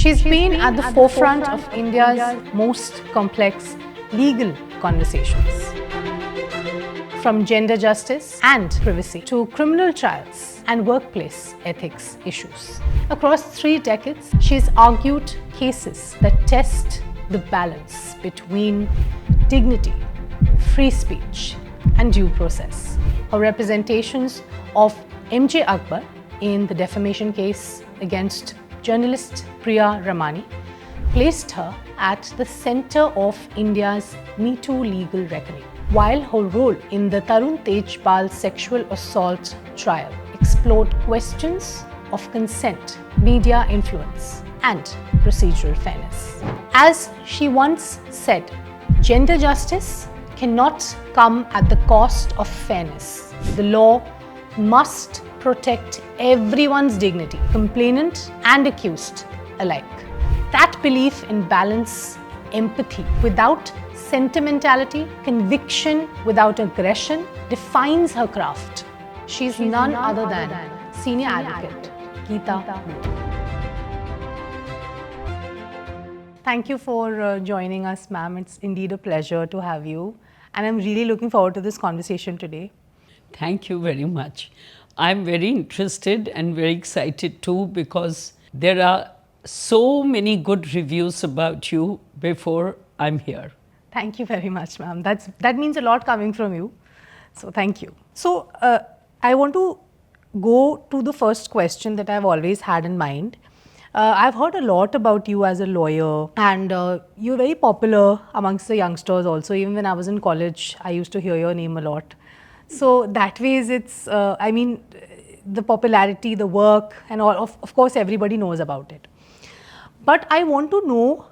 She's been at the forefront of India's most complex legal conversations. From gender justice and privacy to criminal trials and workplace ethics issues. Across 3 decades, she's argued cases that test the balance between dignity, free speech, and due process. Her representations of MJ Akbar in the defamation case against journalist Priya Ramani placed her at the center of India's MeToo legal reckoning, while her role in the Tarun Tejpal sexual assault trial explored questions of consent, media influence, and procedural fairness. As she once said, gender justice cannot come at the cost of fairness. The law must protect everyone's dignity, complainant and accused alike. That belief in balance, empathy without sentimentality, conviction without aggression defines her craft. She's none other than Senior Advocate Geeta Luthra. Thank you for joining us, ma'am. It's indeed a pleasure to have you. And I'm really looking forward to this conversation today. Thank you very much. I'm very interested and very excited too, because there are so many good reviews about you before I'm here. Thank you very much, ma'am. That means a lot coming from you. So thank you. So I want to go to the first question that I've always had in mind. I've heard a lot about you as a lawyer, and you're very popular amongst the youngsters also. Even when I was in college, I used to hear your name a lot. So that ways it's, the popularity, the work and all, of course everybody knows about it. But I want to know,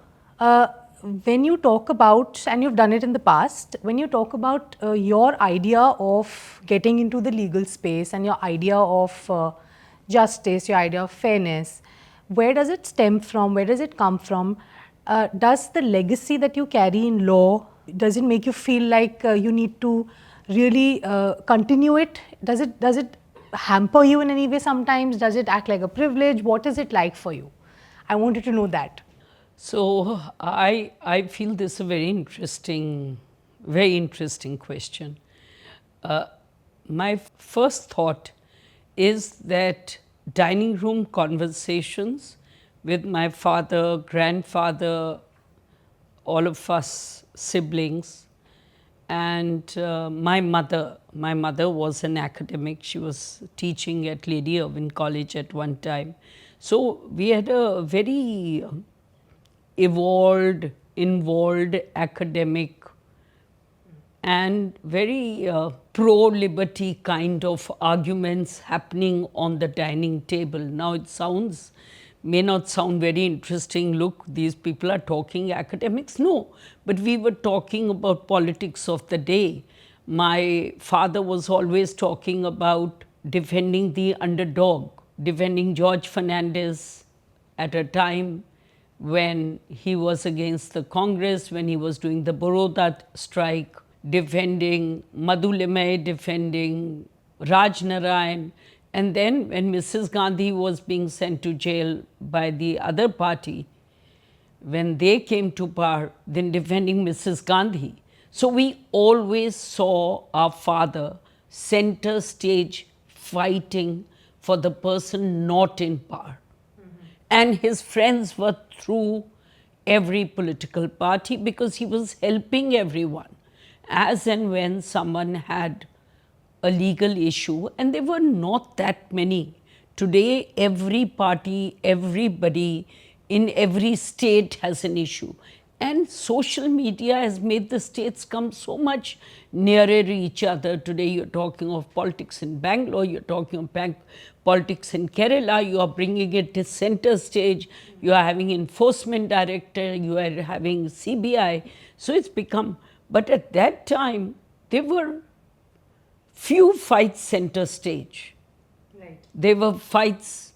when you talk about, and you've done it in the past, when you talk about your idea of getting into the legal space and your idea of justice, your idea of fairness, where does it stem from? Where does it come from? Does the legacy that you carry in law, does it make you feel like you need to really continue it? Does it hamper you in any way sometimes? Does it act like a privilege? What is it like for you? I wanted to know that. So I feel this is a very interesting question. My first thought is that dining room conversations with my father, grandfather, all of us siblings, and my mother. My mother was an academic. She was teaching at Lady Irwin College at one time. So we had a very involved academic and very pro-liberty kind of arguments happening on the dining table. Now it may not sound very interesting. Look, these people are talking academics. No, but we were talking about politics of the day. My father was always talking about defending the underdog, defending George Fernandez at a time when he was against the Congress, when he was doing the Baroda strike, defending Madhulimai, defending Raj Narayan. And then when Mrs. Gandhi was being sent to jail by the other party, when they came to power, then defending Mrs. Gandhi. So we always saw our father center stage fighting for the person not in power. And his friends were through every political party because he was helping everyone as and when someone had a legal issue, and there were not that many. Today, every party, everybody in every state has an issue. And social media has made the states come so much nearer each other. Today, you're talking of politics in Bangalore, you're talking of politics in Kerala, you are bringing it to center stage, you are having enforcement director, you are having CBI. So it's become, but at that time, there were few fights center stage. Right. There were fights,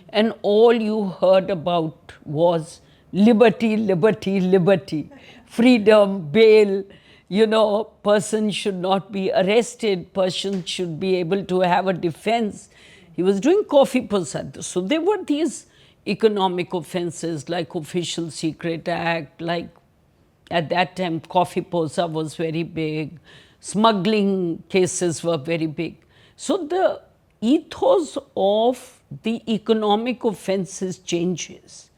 and all you heard about was liberty, liberty, liberty, freedom, bail, person should not be arrested, person should be able to have a defense. He was doing coffee prasad. So there were these economic offences like Official Secret Act, like at that time coffee posa was very big, smuggling cases were very big. So the ethos of the economic offences changes,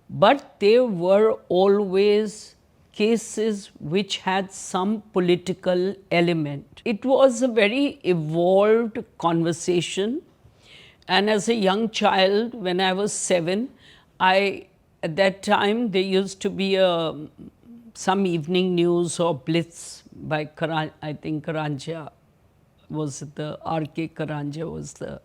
but there were always cases which had some political element. It was a very evolved conversation, and as a young child, when I was 7, at that time there used to be some evening news or blitz by I think Karanja was the R.K. Karanja was the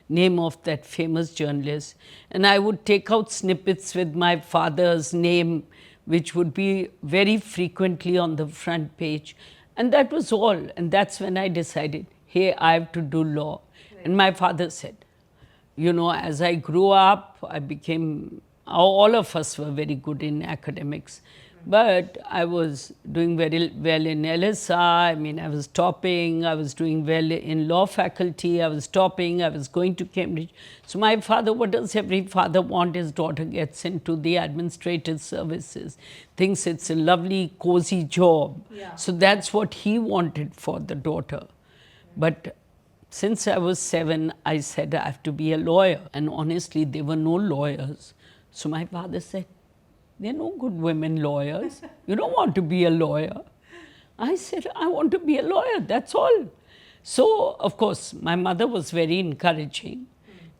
name of that famous journalist, and I would take out snippets with my father's name, which would be very frequently on the front page, and that was all. And that's when I decided, hey, I have to do law. Right. And my father said, you know, as I grew up, I became, all of us were very good in academics. But I was doing very well in LSI, I mean, I was topping, I was doing well in law faculty, I was topping, I was going to Cambridge. So my father, what does every father want? His daughter gets into the administrative services, thinks it's a lovely, cozy job. Yeah. So that's what he wanted for the daughter. But since I was 7, I said I have to be a lawyer. And honestly, there were no lawyers. So my father said, there are no good women lawyers. You don't want to be a lawyer. I said, I want to be a lawyer, that's all. So, of course, my mother was very encouraging.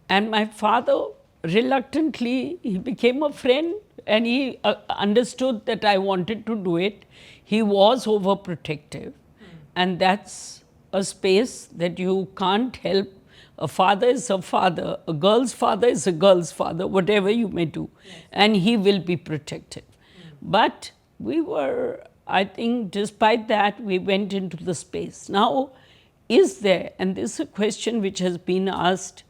And my father, reluctantly, he became a friend and he understood that I wanted to do it. He was overprotective. And that's a space that you can't help. A father is a father, a girl's father is a girl's father, whatever you may do. Yes. And he will be protective. But we were, I think, despite that, we went into the space. Now, is there, and this is a question which has been asked,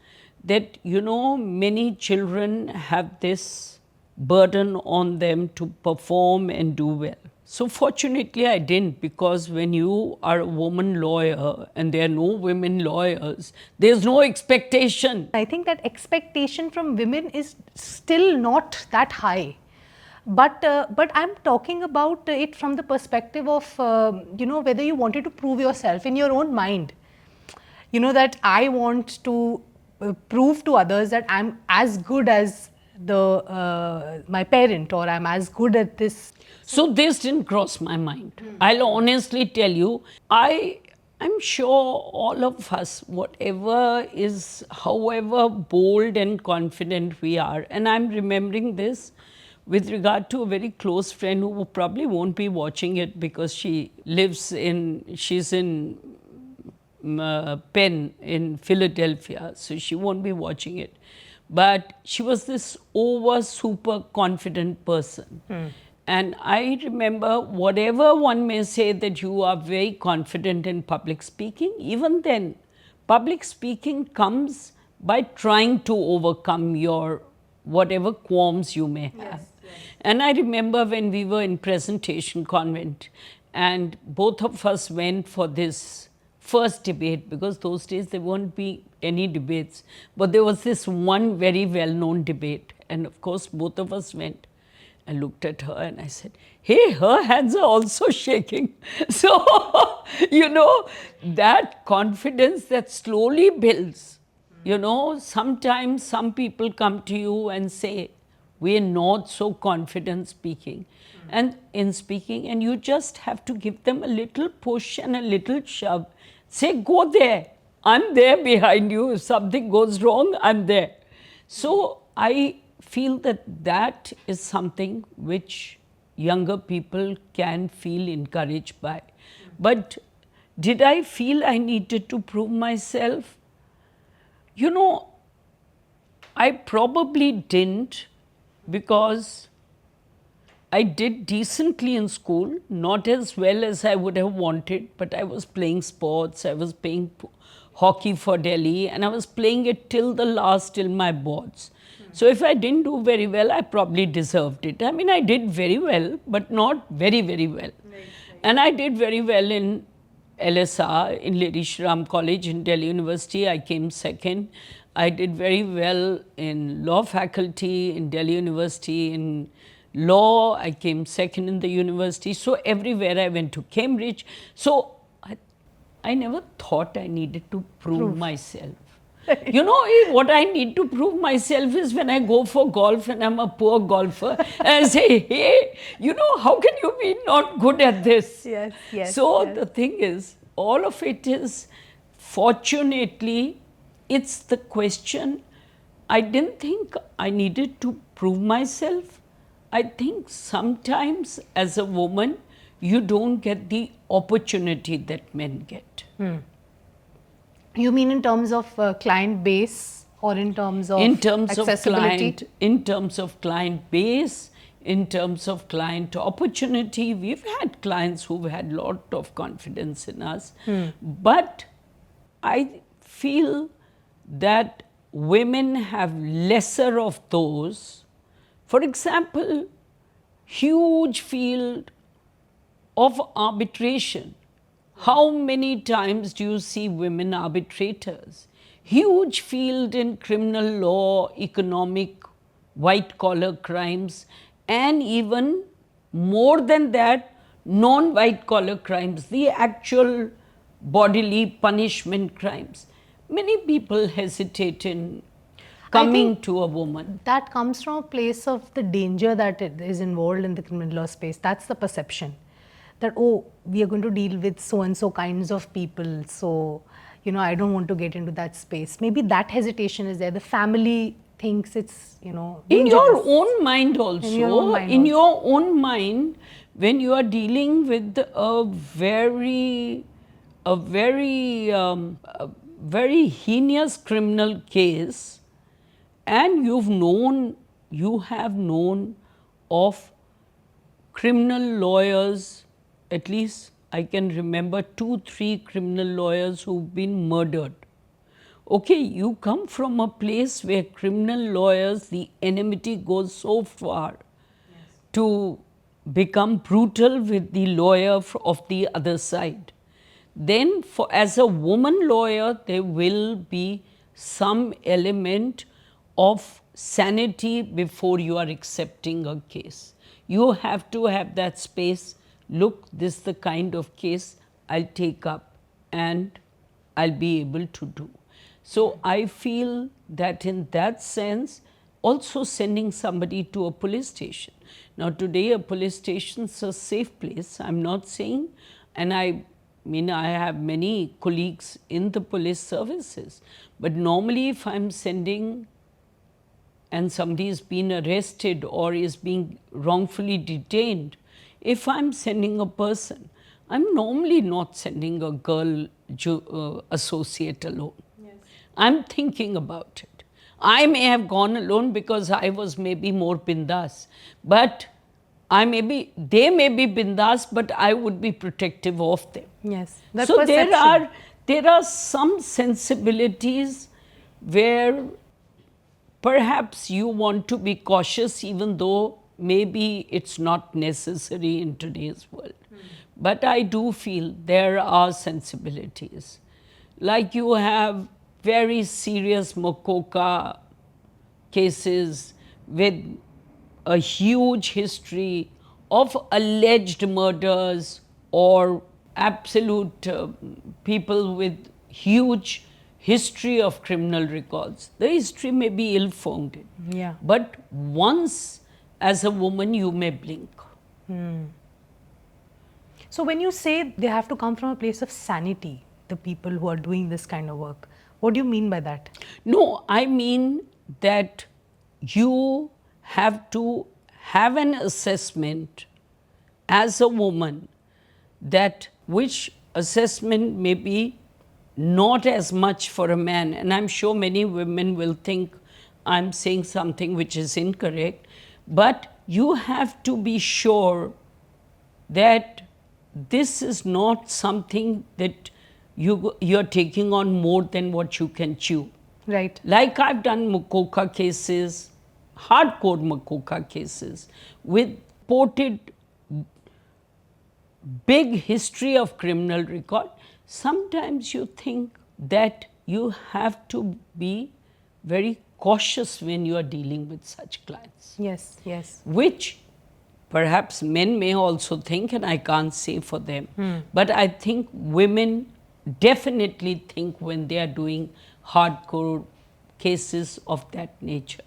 that, you know, many children have this burden on them to perform and do well. So fortunately I didn't, because when you are a woman lawyer and there are no women lawyers, there's no expectation. I think that expectation from women is still not that high. But I'm talking about it from the perspective of, you know, whether you wanted to prove yourself in your own mind. You know, that I want to prove to others that I'm as good as my parent, or I'm as good at this. So this didn't cross my mind. I'll honestly tell you, I'm sure all of us, whatever is, however bold and confident we are, and I'm remembering this with regard to a very close friend who probably won't be watching it because she's in Penn in Philadelphia, so she won't be watching it. But she was this super confident person. And I remember, whatever one may say that you are very confident in public speaking, even then, public speaking comes by trying to overcome your whatever qualms you may have. Yes. And I remember when we were in Presentation Convent, and both of us went for this first debate, because those days there won't be any debates, but there was this one very well-known debate, and of course both of us went. I looked at her and I said, hey, her hands are also shaking. So, you know, that confidence that slowly builds, you know, sometimes some people come to you and say, we're not so confident speaking. And in speaking, and you just have to give them a little push and a little shove. Say, go there. I'm there behind you. If something goes wrong, I'm there. So I feel that that is something which younger people can feel encouraged by. But did I feel I needed to prove myself? You know, I probably didn't, because I did decently in school, not as well as I would have wanted, but I was playing sports, I was playing hockey for Delhi, and I was playing it till the last, till my boards. So if I didn't do very well, I probably deserved it. I mean, I did very well, but not very, very well. Right. And I did very well in LSR, in Lady Shri Ram College in Delhi University. I came second. I did very well in law faculty in Delhi University. In law, I came second in the university. So everywhere I went to Cambridge. So I never thought I needed to prove myself. You know, what I need to prove myself is when I go for golf and I'm a poor golfer, and I say, hey, you know, how can you be not good at this? Yes, yes. So yes. the thing is, all of it is, fortunately, it's the question. I didn't think I needed to prove myself. I think sometimes as a woman, you don't get the opportunity that men get. You mean in terms of client base or in terms of accessibility? In terms of client base, in terms of client opportunity. We've had clients who've had a lot of confidence in us. But I feel that women have lesser of those. For example, huge field of arbitration. How many times do you see women arbitrators? Huge field in criminal law, economic, white-collar crimes, and even more than that, non-white-collar crimes, the actual bodily punishment crimes. Many people hesitate in coming to a woman. That comes from a place of the danger that is involved in the criminal law space. That's the perception. That, oh, we are going to deal with so-and-so kinds of people, so, you know, I don't want to get into that space. Maybe that hesitation is there. The family thinks it's, you know, dangerous. In your own mind also. In your own mind, when you are dealing with a very heinous criminal case, and you have known of criminal lawyers, at least I can remember 2-3 criminal lawyers who've been murdered. Okay, you come from a place where criminal lawyers, the enmity goes so far to become brutal with the lawyer of the other side. Then as a woman lawyer, there will be some element of sanity before you are accepting a case. You have to have that space. Look, this is the kind of case I'll take up and I'll be able to do. So I feel that in that sense, also sending somebody to a police station. Now today a police station is a safe place. I'm not saying, and I mean I have many colleagues in the police services, but normally if I'm sending and somebody is being arrested or is being wrongfully detained, if I'm sending a person, I'm normally not sending a girl associate alone. Yes. I'm thinking about it. I may have gone alone because I was maybe more bindas, but they may be bindas, but I would be protective of them. Yes. So there are some sensibilities where perhaps you want to be cautious, even though maybe it's not necessary in today's world. But I do feel there are sensibilities. Like you have very serious Mokoka cases with a huge history of alleged murders or absolute people with huge history of criminal records. The history may be ill-founded. Yeah. But once as a woman you may blink. So when you say they have to come from a place of sanity, the people who are doing this kind of work, what do you mean by that? No, I mean that you have to have an assessment as a woman, that which assessment may be not as much for a man. And I'm sure many women will think I'm saying something which is incorrect, but you have to be sure that this is not something that you're taking on more than what you can chew. Right. Like I've done Mokoka cases, hardcore Mokoka cases, with reported big history of criminal record. Sometimes you think that you have to be very cautious when you are dealing with such clients. Yes, yes. Which perhaps men may also think, and I can't say for them, but I think women definitely think when they are doing hardcore cases of that nature.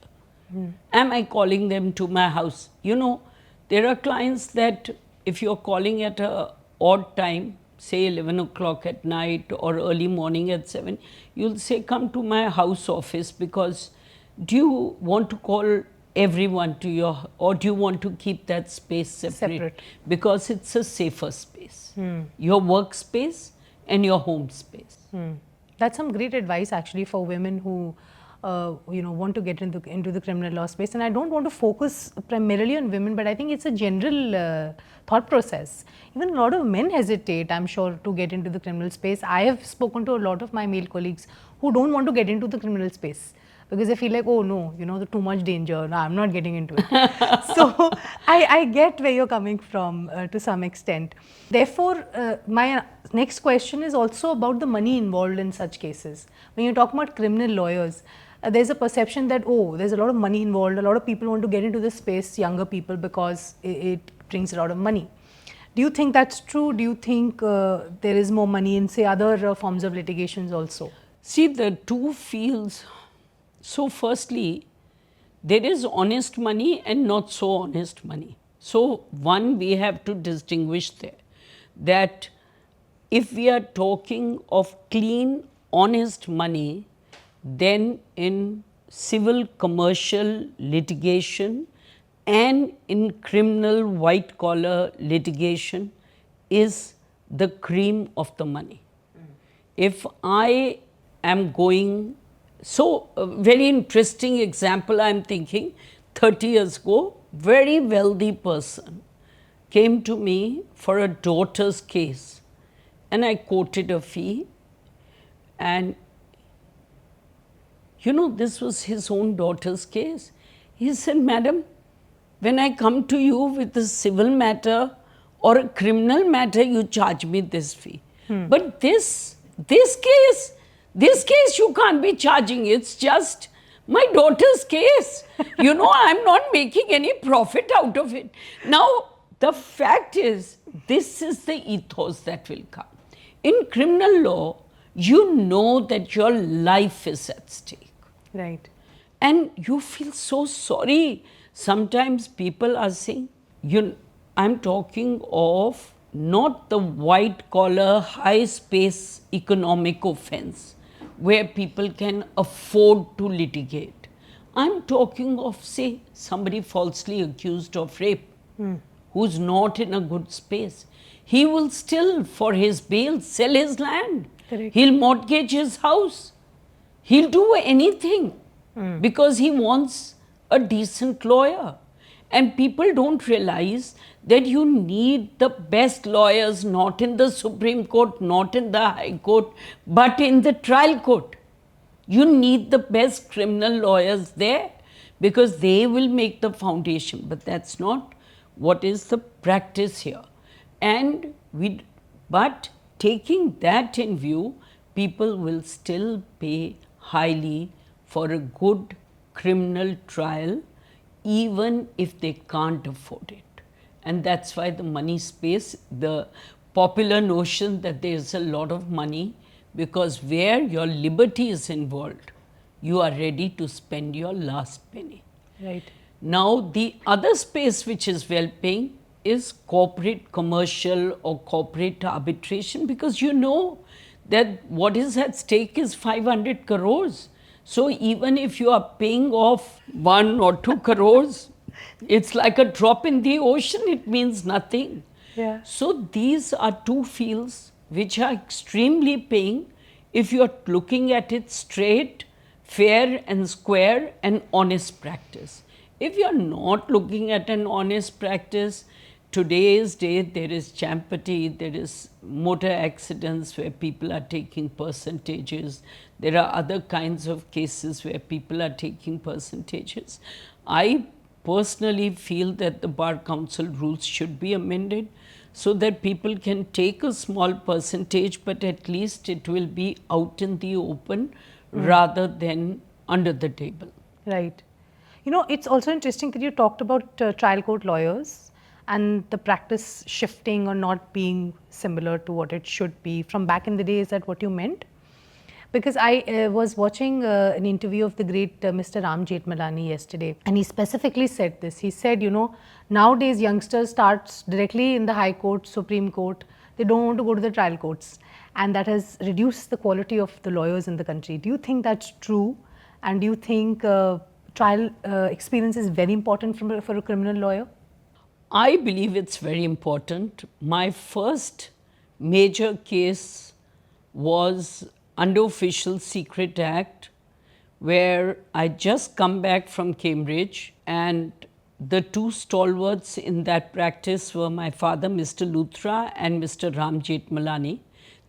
Am I calling them to my house? You know, there are clients that if you're calling at a odd time, say 11 o'clock at night or early morning at 7, you'll say, come to my house office, because do you want to call everyone to your, or do you want to keep that space separate? Because it's a safer space, your workspace and your home space. That's some great advice actually for women who want to get into the criminal law space. And I don't want to focus primarily on women, but I think it's a general thought process. Even a lot of men hesitate, I'm sure, to get into the criminal space. I have spoken to a lot of my male colleagues who don't want to get into the criminal space because they feel like, oh no, the too much danger, no, I'm not getting into it. So I get where you're coming from to some extent. Therefore, my next question is also about the money involved in such cases. When you talk about criminal lawyers, there's a perception that, oh, there's a lot of money involved, a lot of people want to get into this space, younger people, because it brings a lot of money. Do you think that's true? Do you think there is more money in, say, other forms of litigations also? See, the two fields. So firstly, there is honest money and not so honest money. So one, we have to distinguish there, that if we are talking of clean, honest money, then in civil commercial litigation and in criminal white collar litigation is the cream of the money. If I am going, so a very interesting example I am thinking, 30 years ago, very wealthy person came to me for a daughter's case, and I quoted a fee, and this was his own daughter's case. He said, madam, when I come to you with a civil matter or a criminal matter, you charge me this fee. But this case you can't be charging. It's just my daughter's case. I'm not making any profit out of it. Now, the fact is, this is the ethos that will come. In criminal law, you know that your life is at stake. Right. And you feel so sorry. Sometimes people are saying, I'm talking of not the white collar, high space economic offense where people can afford to litigate. I'm talking of, say, somebody falsely accused of rape who's not in a good space. He will still, for his bail, sell his land. Correct. He'll mortgage his house. He'll do anything because he wants a decent lawyer. And people don't realize that you need the best lawyers not in the Supreme Court, not in the High Court, but in the trial court. You need the best criminal lawyers there because they will make the foundation. But that's not what is the practice here. But taking that in view, people will still pay highly for a good criminal trial, even if they can't afford it. And that's why the money space, the popular notion that there's a lot of money, because where your liberty is involved, you are ready to spend your last penny. Right. Now, the other space which is well paying is corporate commercial or corporate arbitration, because that what is at stake is 500 crores. So even if you are paying off 1 or 2 crores, it's like a drop in the ocean, it means nothing. Yeah. So these are two fields which are extremely paying if you are looking at it straight, fair and square and honest practice. If you are not looking at an honest practice, today's date there is champati, there is motor accidents where people are taking percentages, there are other kinds of cases where people are taking percentages. I personally feel that the Bar Council rules should be amended so that people can take a small percentage, but at least it will be out in the open rather than under the table. Right. You know, it's also interesting that you talked about trial court lawyers and the practice shifting or not being similar to what it should be from back in the day. Is that what you meant? Because I was watching an interview of the great Mr. Ram Jethmalani yesterday, and he specifically said this. He said, you know, nowadays youngsters start directly in the High Court, Supreme Court. They don't want to go to the trial courts, and that has reduced the quality of the lawyers in the country. Do you think that's true? And do you think trial experience is very important for a criminal lawyer? I believe it's very important. My first major case was under Official Secret Act, where I just come back from Cambridge, and the two stalwarts in that practice were my father, Mr. Luthra, and Mr. Ram Jethmalani.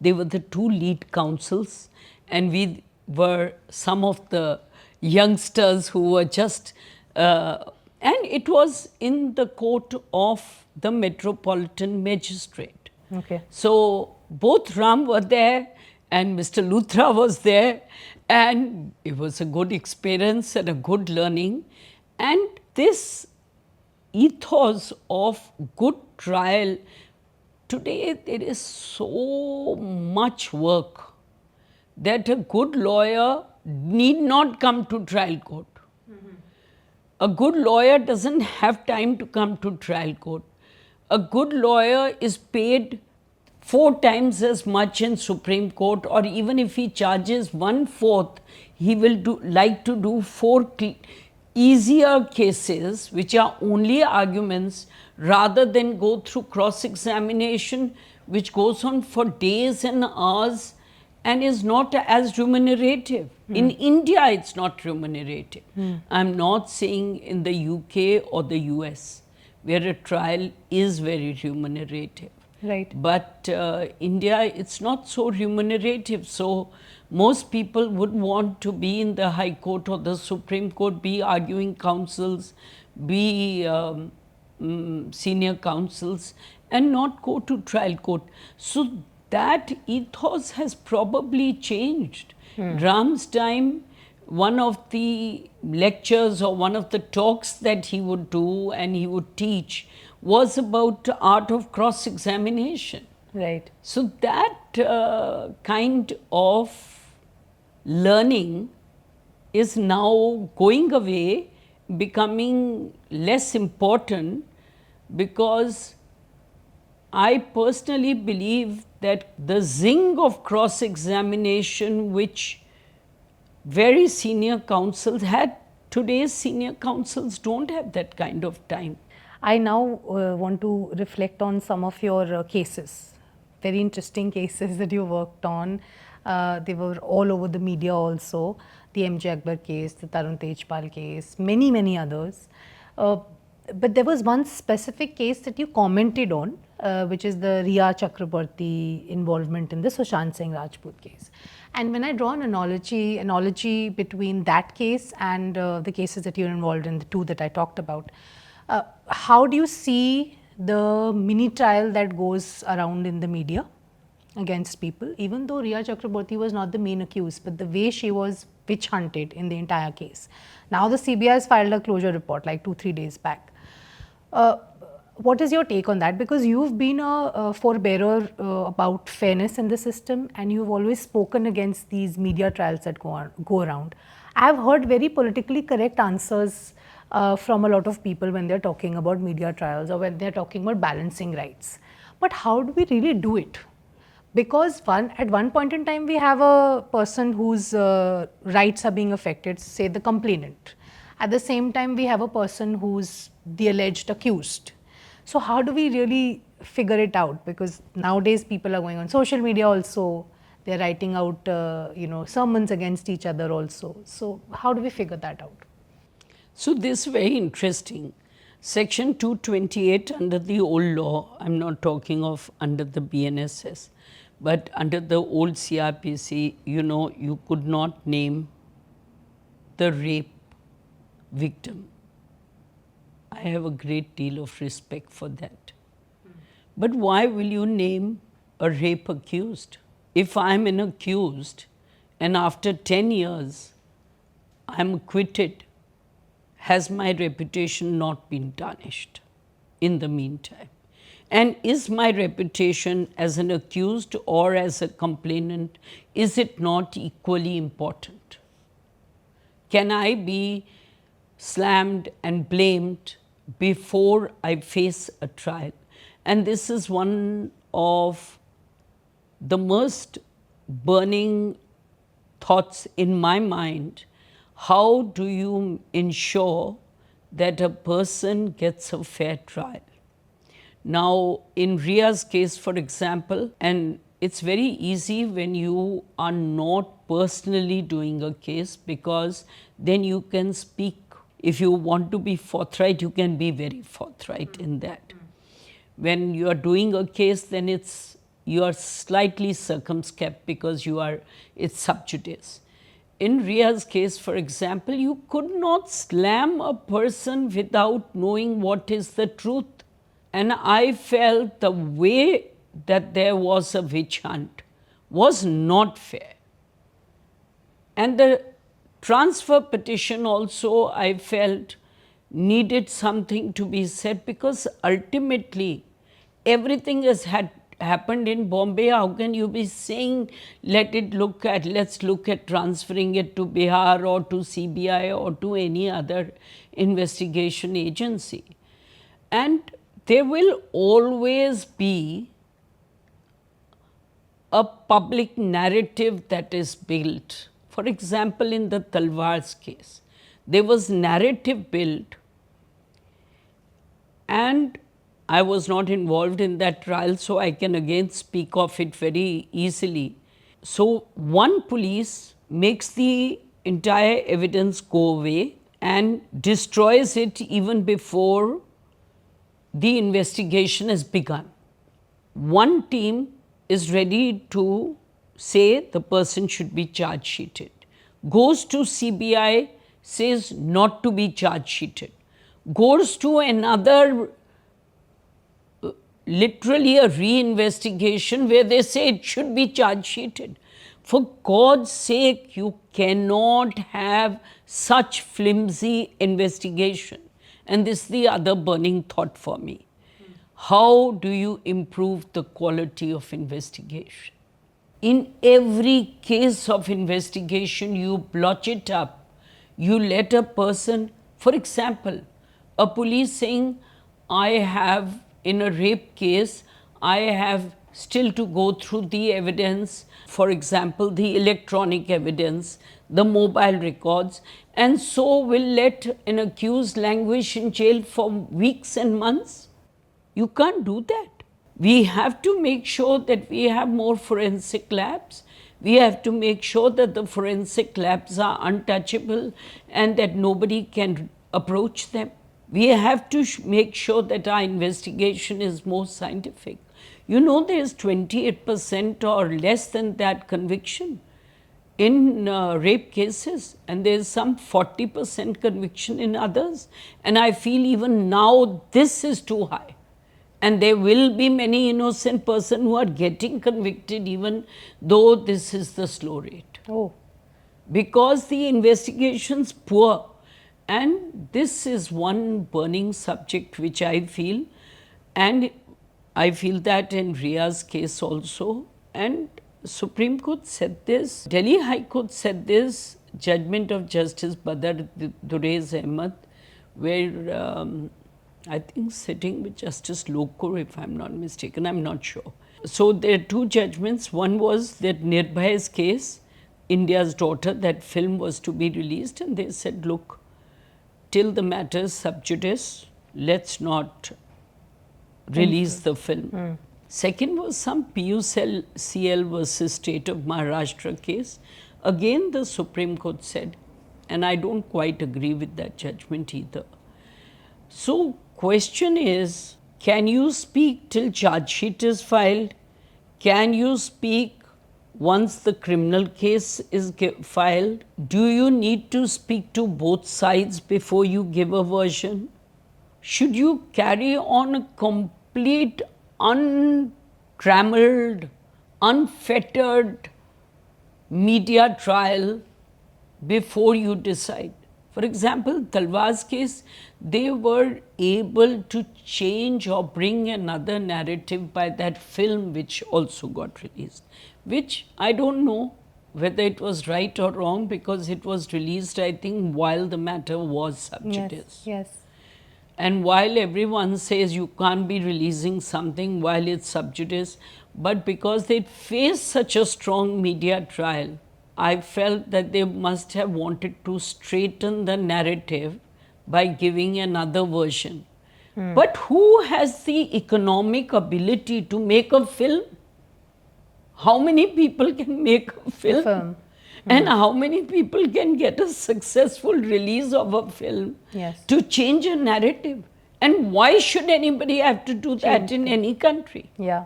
They were the two lead counsels, and we were some of the youngsters who were just, and it was in the court of the Metropolitan Magistrate. Okay. So both Ram were there and Mr. Luthra was there, and it was a good experience and a good learning. And this ethos of good trial, today there is so much work that a good lawyer need not come to trial court. A good lawyer doesn't have time to come to trial court. A good lawyer is paid 4 times as much in Supreme Court, or even if he charges 1/4, he will like to do 4 easier cases which are only arguments, rather than go through cross-examination which goes on for days and hours and is not as remunerative. In India, it's not remunerative. I'm not saying in the UK or the US, where a trial is very remunerative. Right. But India, it's not so remunerative. So most people would want to be in the High Court or the Supreme Court, be arguing counsels, be senior counsels, and not go to trial court. So that ethos has probably changed. Ram's time, one of the lectures or one of the talks that he would do and he would teach was about art of cross-examination. Right. So that kind of learning is now going away, becoming less important, because I personally believe that the zing of cross-examination which very senior counsels had, today's senior counsels don't have that kind of time. I now want to reflect on some of your cases, very interesting cases that you worked on. They were all over the media also, the MJ Akbar case, the Tarun Tejpal case, many others. But there was one specific case that you commented on, which is the Riya Chakraborty involvement in the Sushant Singh Rajput case. And when I draw an analogy between that case and the cases that you're involved in, the two that I talked about, how do you see the mini trial that goes around in the media against people, even though Riya Chakraborty was not the main accused, but the way she was witch hunted in the entire case. Now the CBI has filed a closure report like 2-3 days back. What is your take on that? Because you've been a forebearer about fairness in the system, and you've always spoken against these media trials that go around. I've heard very politically correct answers from a lot of people when they're talking about media trials or when they're talking about balancing rights. But how do we really do it? Because at one point in time, we have a person whose rights are being affected, say the complainant. At the same time, we have a person who's the alleged accused. So how do we really figure it out? Because nowadays people are going on social media also, they're writing out sermons against each other also. So how do we figure that out? So this is very interesting. Section 228 under the old law, I'm not talking of under the BNSS, but under the old CRPC, you could not name the rape victim. I have a great deal of respect for that. But why will you name a rape accused? If I'm an accused and after 10 years I'm acquitted, has my reputation not been tarnished in the meantime? And is my reputation as an accused or as a complainant, is it not equally important? Can I be slammed and blamed before I face a trial? And this is one of the most burning thoughts in my mind. How do you ensure that a person gets a fair trial? Now, in Ria's case, for example, and it's very easy when you are not personally doing a case, because then you can speak. If you want to be forthright, you can be very forthright in that. When you are doing a case, then you are slightly circumspect because it's sub judice. In Ria's case, for example, you could not slam a person without knowing what is the truth. And I felt the way that there was a witch hunt was not fair. And the transfer petition also, I felt, needed something to be said, because ultimately everything has happened in Bombay. How can you be saying, let's look at transferring it to Bihar or to CBI or to any other investigation agency? And there will always be a public narrative that is built. For example, in the Talwar's case, there was narrative built, and I was not involved in that trial, so I can again speak of it very easily. So one police makes the entire evidence go away and destroys it even before the investigation has begun. One team is ready to say the person should be charge sheeted, goes to CBI, says not to be charge sheeted, goes to another, literally a re-investigation, where they say it should be charge sheeted. For God's sake, you cannot have such flimsy investigation. And this is the other burning thought for me. How do you improve the quality of investigation? In every case of investigation, you blotch it up. You let a person, for example, a police saying, I have, in a rape case, I have still to go through the evidence, for example, the electronic evidence, the mobile records, and so will let an accused languish in jail for weeks and months. You can't do that. We have to make sure that we have more forensic labs. We have to make sure that the forensic labs are untouchable and that nobody can approach them. We have to make sure that our investigation is more scientific. You know, there's 28% or less than that conviction in rape cases, and there's some 40% conviction in others. And I feel even now this is too high. And there will be many innocent persons who are getting convicted even though this is the slow rate. Oh. Because the investigation's poor. And this is one burning subject which I feel, and I feel that in Ria's case also. And Supreme Court said this, Delhi High Court said this, judgment of Justice Badar Durraiz Ahmed, where I think sitting with Justice Lokur, if I'm not mistaken, I'm not sure. So there are two judgments. One was that Nirbhaya's case, India's Daughter, that film was to be released, and they said, look, till the matter is sub judice, let's not release the film. Second was some PUCL versus State of Maharashtra case. Again, the Supreme Court said, and I don't quite agree with that judgment either. So, question is, can you speak till charge sheet is filed? Can you speak once the criminal case is filed? Do you need to speak to both sides before you give a version? Should you carry on a complete, untrammeled, unfettered media trial before you decide. For example, Talwar's case, they were able to change or bring another narrative by that film which also got released, which I don't know whether it was right or wrong, because it was released, I think, while the matter was sub judice. Yes. And while everyone says you can't be releasing something while it's sub judice, but because they faced such a strong media trial, I felt that they must have wanted to straighten the narrative by giving another version. But who has the economic ability to make a film? How many people can make a film? And how many people can get a successful release of a film to change a narrative? And why should anybody have to do that in any country? Yeah.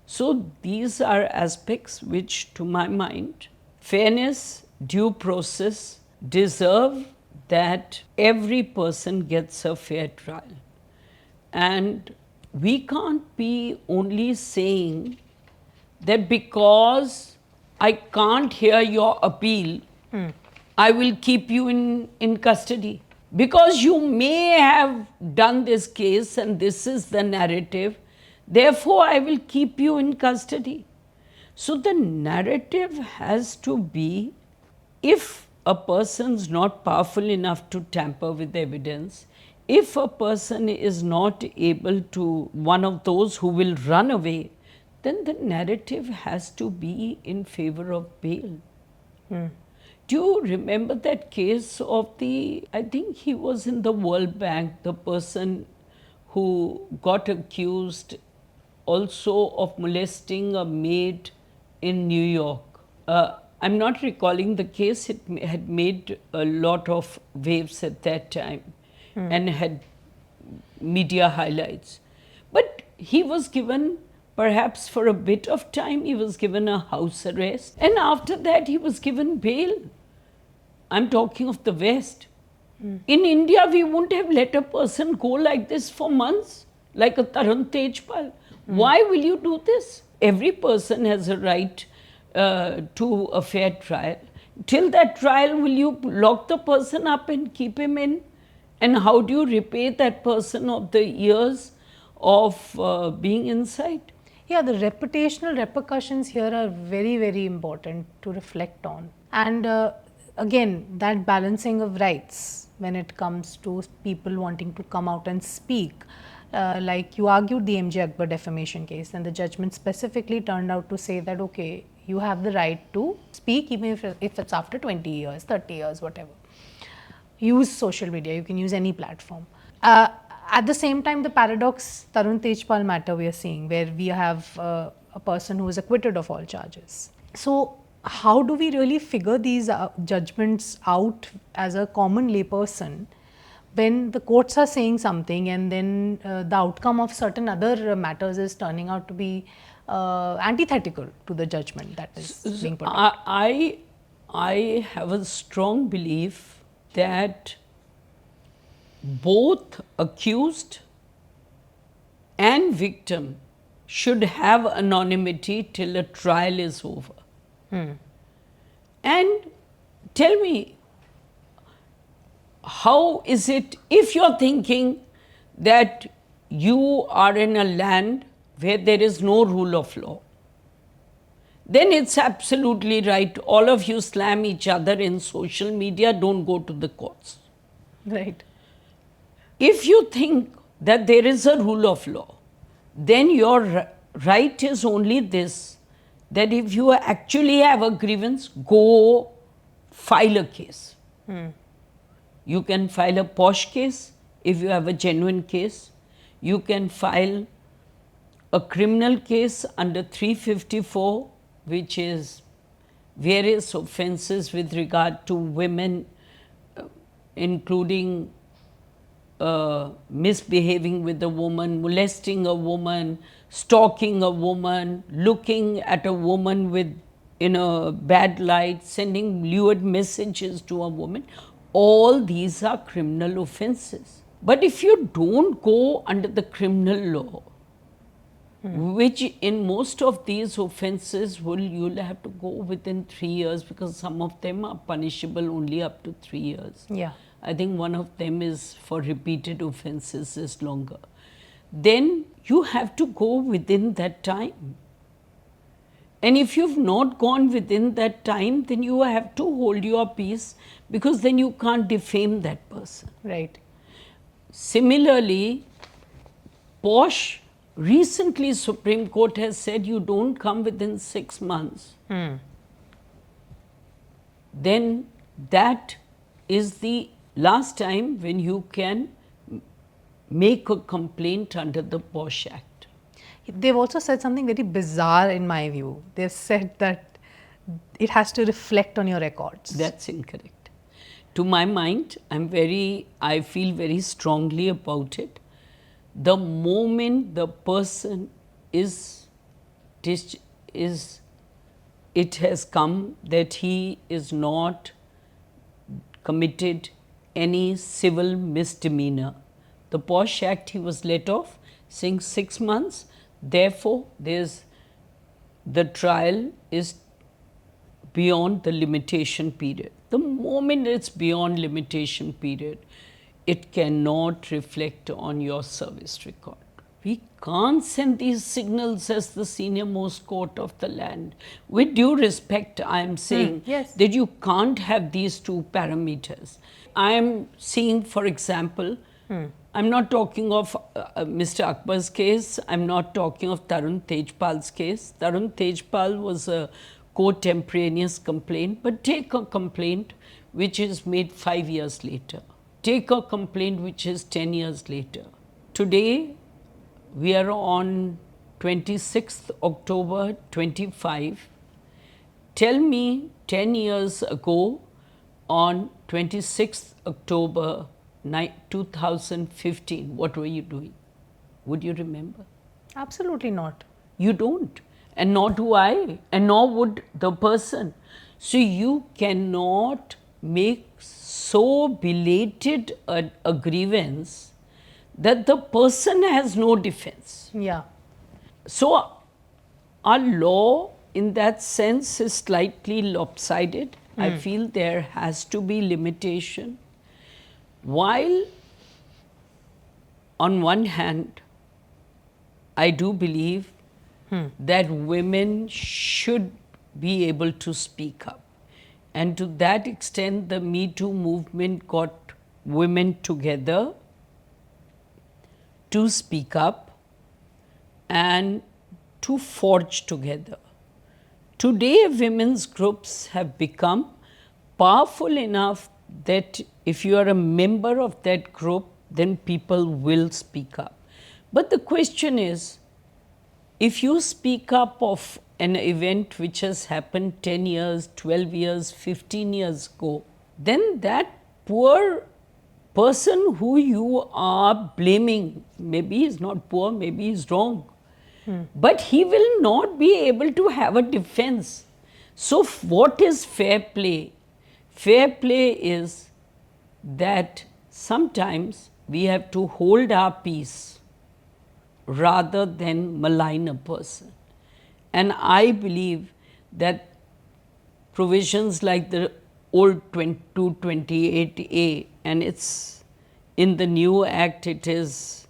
So these are aspects which, to my mind, fairness, due process, deserve that every person gets a fair trial. And we can't be only saying that because I can't hear your appeal, I will keep you in custody. Because you may have done this case and this is the narrative, therefore I will keep you in custody. So the narrative has to be, if a person's not powerful enough to tamper with evidence, if a person is not able to, one of those who will run away, then the narrative has to be in favor of bail. Do you remember that case of I think he was in the World Bank, the person who got accused also of molesting a maid in New York? I'm not recalling the case, it had made a lot of waves at that time and had media highlights. But he was given, perhaps for a bit of time, he was given a house arrest, and after that he was given bail. I'm talking of the West. In India, we wouldn't have let a person go like this for months, like a Tarun Tejpal. Why will you do this? Every person has a right to a fair trial. Till that trial, will you lock the person up and keep him in? And how do you repay that person of the years of being inside? Yeah, the reputational repercussions here are very, very important to reflect on. And again, that balancing of rights when it comes to people wanting to come out and speak. Like you argued the MJ Akbar defamation case, and the judgment specifically turned out to say that, okay, you have the right to speak even if it's after 20 years, 30 years, whatever. Use social media, you can use any platform. At the same time, the paradox Tarun Tejpal matter we are seeing, where we have a person who is acquitted of all charges. So how do we really figure these judgments out as a common layperson when the courts are saying something and then the outcome of certain other matters is turning out to be antithetical to the judgment that is being put out? I have a strong belief that both accused and victim should have anonymity till a trial is over. And tell me, how is it, if you're thinking that you are in a land where there is no rule of law, then it's absolutely right. All of you slam each other in social media, don't go to the courts. Right. If you think that there is a rule of law, then your right is only this, that if you actually have a grievance, go file a case. You can file a Posh case if you have a genuine case. You can file a criminal case under 354, which is various offences with regard to women, including misbehaving with a woman, molesting a woman, stalking a woman, looking at a woman in a bad light, sending lurid messages to a woman. All these are criminal offences. But if you don't go under the criminal law, which in most of these offences you'll have to go within 3 years, because some of them are punishable only up to 3 years. Yeah. I think one of them is for repeated offences is longer. Then you have to go within that time. And if you've not gone within that time, then you have to hold your peace, because then you can't defame that person. Right. Similarly, Posh, recently Supreme Court has said you don't come within 6 months. Then that is the last time when you can make a complaint under the Posh Act. They've also said something very bizarre in my view. They've said that it has to reflect on your records. That's incorrect. To my mind, I feel very strongly about it. The moment the person it has come that he is not committed any civil misdemeanor. The Posh Act, he was let off, saying 6 months. Therefore, the trial is beyond the limitation period. The moment it's beyond limitation period, it cannot reflect on your service record. We can't send these signals as the senior most court of the land. With due respect, I am saying that you can't have these two parameters. I am seeing, for example, I'm not talking of Mr. Akbar's case, I'm not talking of Tarun Tejpal's case. Tarun Tejpal was a contemporaneous complaint, but take a complaint which is made 5 years later. Take a complaint which is 10 years later. Today, we are on 26th October 25. Tell me 10 years ago on 26th October 2015, what were you doing? Would you remember? Absolutely not. You don't. And nor do I, and nor would the person. So you cannot make so belated a grievance that the person has no defense. Yeah. So our law in that sense is slightly lopsided. I feel there has to be limitation. While on one hand, I do believe that women should be able to speak up. And to that extent, the MeToo movement got women together to speak up and to forge together. Today, women's groups have become powerful enough that if you are a member of that group, then people will speak up. But the question is, if you speak up of an event which has happened 10 years, 12 years, 15 years ago, then that poor person who you are blaming, maybe he's not poor, maybe he's wrong, but he will not be able to have a defense. So what is fair play? Fair play is that sometimes we have to hold our peace rather than malign a person. And I believe that provisions like the old 228A, and it's in the new act, it is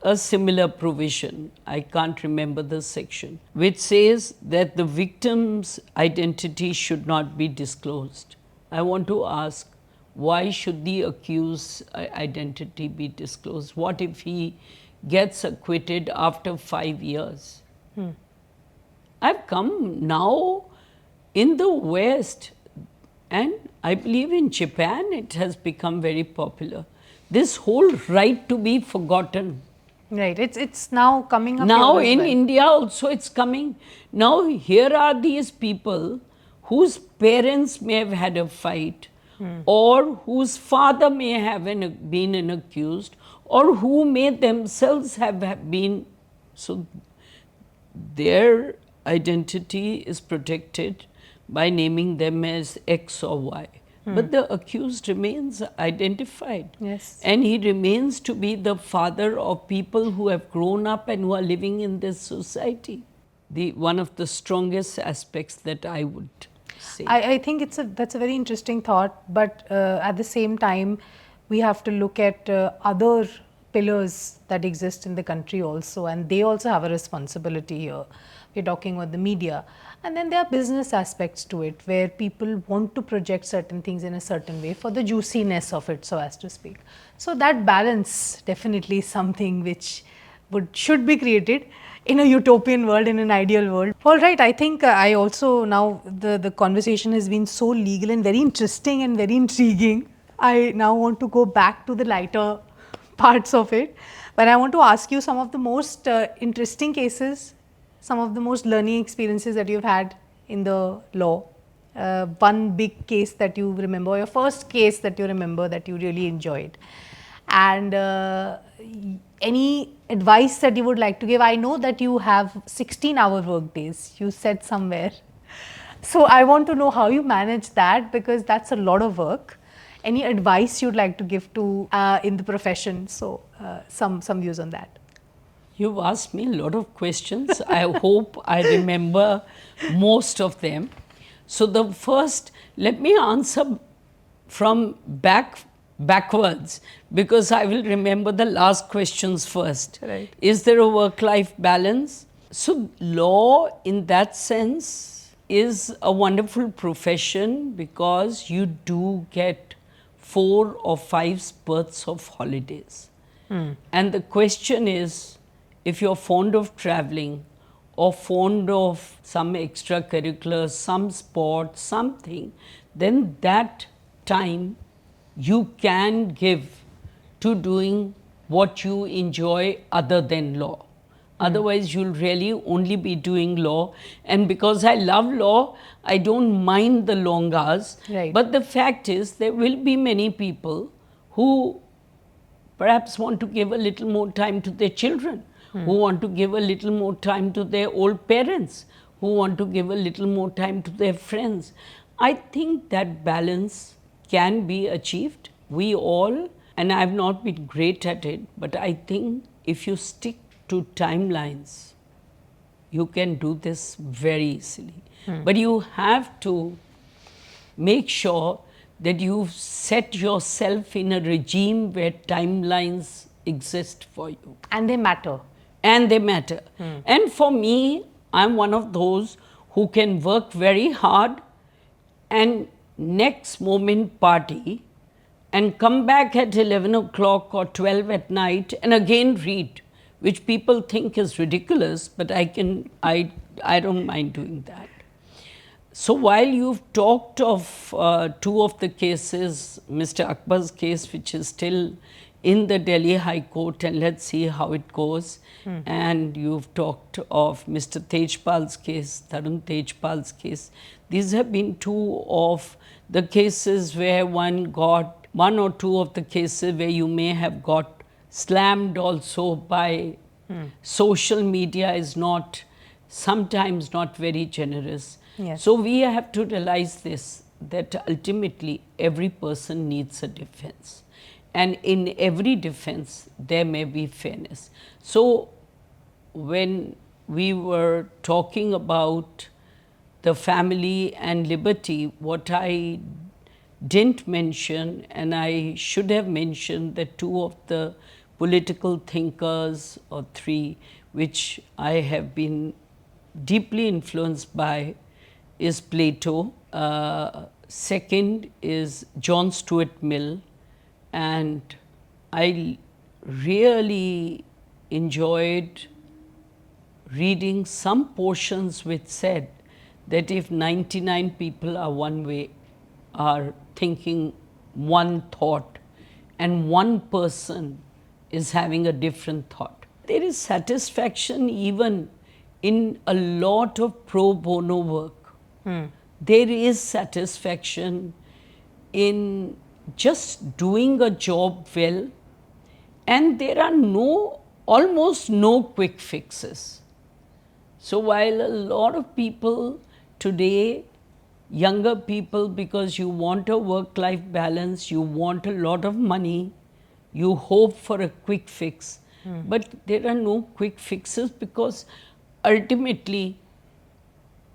a similar provision, I can't remember the section, which says that the victim's identity should not be disclosed. I want to ask, why should the accused's identity be disclosed? What if he gets acquitted after 5 years? I've come now in the West, and I believe in Japan it has become very popular. This whole right to be forgotten. Right, it's now coming up. Now in India also it's coming. Now here are these people whose parents may have had a fight, or whose father may have been an accused, or who may themselves have been. So their identity is protected by naming them as X or Y. but the accused remains identified. Yes. And he remains to be the father of people who have grown up and who are living in this society. One of the strongest aspects that I would say. I think that's a very interesting thought, but at the same time, we have to look at other pillars that exist in the country also, and they also have a responsibility here. We're talking about the media, and then there are business aspects to it, where people want to project certain things in a certain way for the juiciness of it, so as to speak. So that balance definitely is something which should be created in a utopian world, in an ideal world. All right, I think I also now the conversation has been so legal and very interesting and very intriguing. I now want to go back to the lighter parts of it, but I want to ask you some of the most interesting cases, some of the most learning experiences that you've had in the law. One big case that you remember, your first case that you remember that you really enjoyed, and any advice that you would like to give. I know that you have 16-hour work days, you said somewhere. So I want to know how you manage that, because that's a lot of work. Any advice you'd like to give to in the profession? So some views on that. You've asked me a lot of questions. I hope I remember most of them. So the first, let me answer from backwards, because I will remember the last questions first. Right. Is there a work-life balance? So law in that sense is a wonderful profession, because you do get 4 or 5 spurts of holidays. And the question is, if you're fond of traveling or fond of some extracurriculars, some sport, something, then that time you can give to doing what you enjoy other than law. Otherwise, you'll really only be doing law. And because I love law, I don't mind the long hours. Right. But the fact is, there will be many people who perhaps want to give a little more time to their children, who want to give a little more time to their old parents, who want to give a little more time to their friends. I think that balance can be achieved. We all, and I have not been great at it, but I think if you stick to timelines, you can do this very easily. But you have to make sure that you set yourself in a regime where timelines exist for you. And they matter. And they matter. And for me, I'm one of those who can work very hard and next moment party and come back at 11 o'clock or 12 at night and again read, which people think is ridiculous, but I don't mind doing that. So while you've talked of 2 of the cases, Mr. Akbar's case, which is still in the Delhi High Court, and let's see how it goes, and you've talked of Mr. Tejpal's case, Tarun Tejpal's case, these have been 2 of the cases where one or 2 of the cases where you may have got slammed also by social media is sometimes not very generous. Yes. So we have to realize this, that ultimately every person needs a defense. And in every defense, there may be fairness. So when we were talking about the family and liberty, what I didn't mention, and I should have mentioned that 2 of the political thinkers, or 3, which I have been deeply influenced by, is Plato. Second is John Stuart Mill. And I really enjoyed reading some portions which said that if 99 people are one way, are thinking one thought, and one person is having a different thought, there is satisfaction even in a lot of pro bono work. There is satisfaction in just doing a job well, and there are almost no quick fixes. So while a lot of people today younger people, because you want a work-life balance, you want a lot of money, you hope for a quick fix. But there are no quick fixes, because ultimately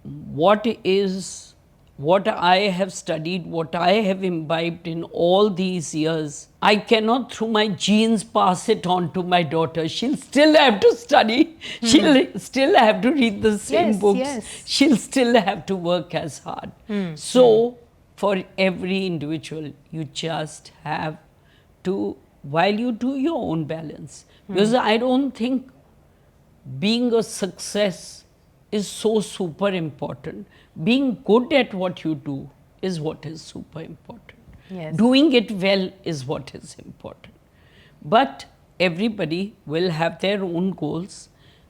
what I have studied, what I have imbibed in all these years, I cannot through my genes pass it on to my daughter. She'll still have to study, she'll still have to read the same Yes, books, yes. she'll still have to work as hard. So for every individual, you just have to, while you do your own balance, because I don't think being a success is so super important. Being good at what you do is what is super important. Yes. Doing it well is what is important. But everybody will have their own goals.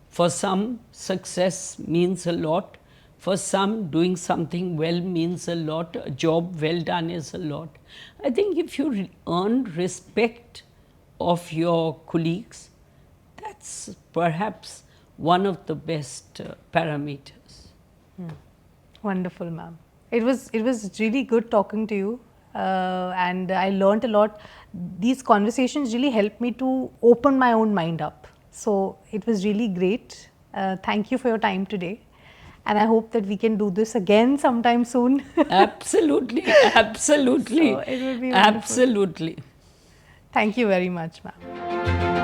For some, success means a lot. For some, doing something well means a lot. A job well done is a lot. I think if you earn respect of your colleagues, that's perhaps one of the best parameters. Wonderful, ma'am. It was really good talking to you, and I learnt a lot. These conversations really helped me to open my own mind up. So it was really great. Thank you for your time today, and I hope that we can do this again sometime soon. Absolutely, absolutely. So it would be wonderful. Absolutely. Thank you very much, ma'am.